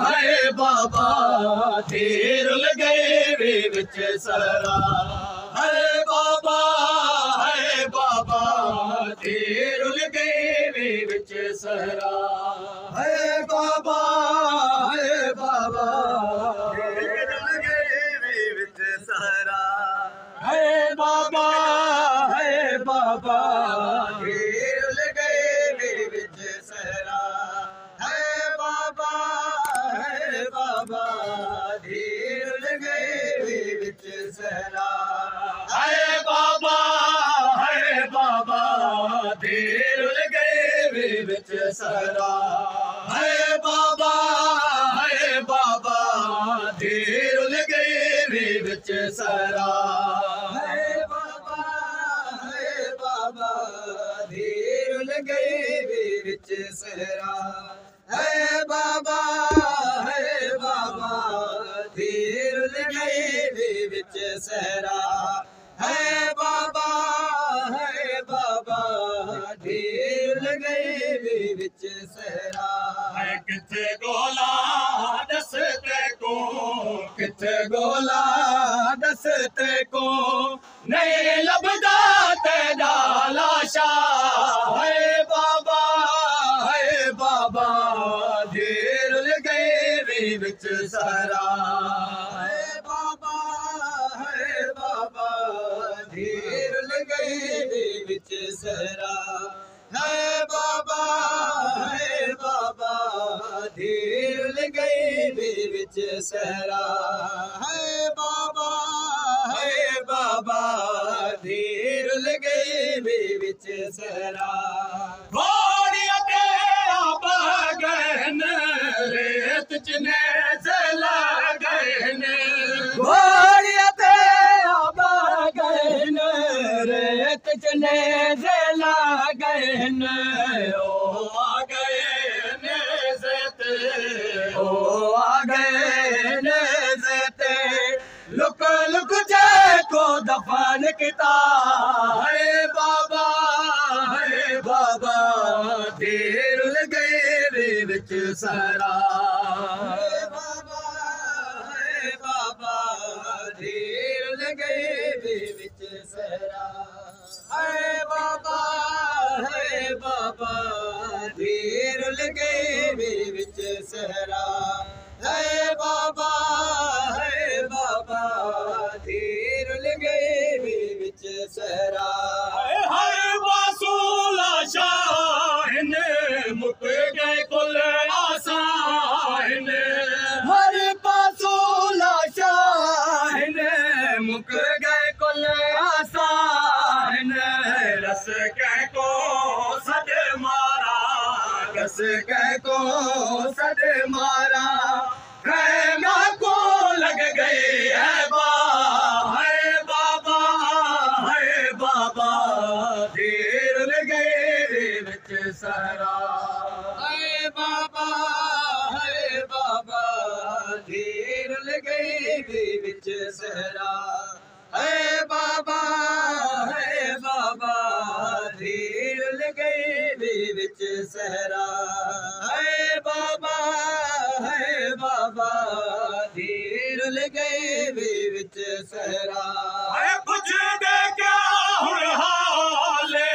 है बाबा देर लगे वे विच सरा है बाबा देर लगे वे विच सरा है बाबा देर लगे वे विच सरा है बाबा देर लगे वे विच सरा है बाबा देर लगे वे विच सरा है बाबा देर लगे वे विच सरा है बाबा देर लगे वे विच सरा है बाबा देर लगे वे विच सरा है बाबा देर लगे वे विच सरा है बाबा देर लगे वे विच सरा है किथे गोला दसते को किथे गोला दसते को नहीं लभदा तेरा लाशा है बाबा देर लगे वे विच सरा है बाबा देर लगे वे विच सरा है बाबा देर लगे वे विच सरा है बाबा देर लगे वे विच सरा घोड़िया के आप गहन रेत चने जला गहन घोड़िया के आप गहन रेत चने जला गहन ओ आ गए नेज़ते लुक लुक को दफन किता है बाबा देर लगे वे विच सरा है बाबा देर लगे वे विच सरा है बाबा देर लगे वे विच सरा है बाबा देर लगे वे विच सरा हर वासूला शाहन मुक गए कुल आसान हर वासूला शाहन मुक गए कुल आसान रस कह को सद मारा रस कह को सद मारा खैमा को लग गए है बाबा देर लगे वे विच सरा है बाबा देर लगे वे विच सरा है बाबा देर लगे वे विच सरा है बाबा देर लगे वे विच सरा कुछ दे क्या हुण हाले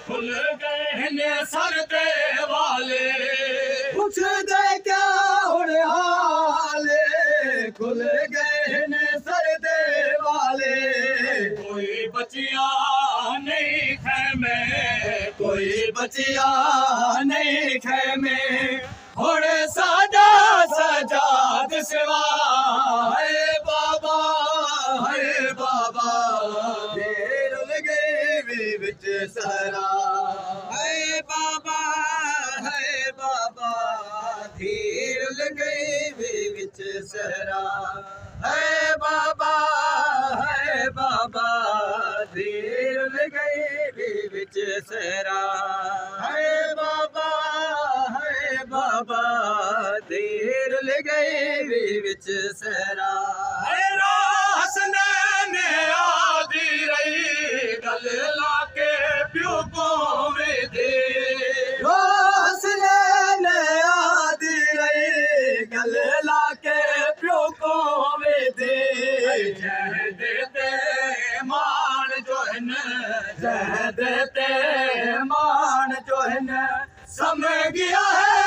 खुल गए ने सर दे वाले कुछ दे क्या हुण हाले खुल गए ने सर दे वाले कोई बचिया नहीं खैमे कोई बचिया नहीं खैमे हुण साडा सजाद सिवा है बाबा देर लगे वे विच सरा है बाबा देर लगे वे विच सरा है बाबा देर लगे वे विच सरा है बाबा देर लगे वे विच सरा हसनैन आदी रही गल लाके प्यो को दे हसनैन आदी रही गल जहद ते मान जो हिन जहद ते मान जो हिन समय गया है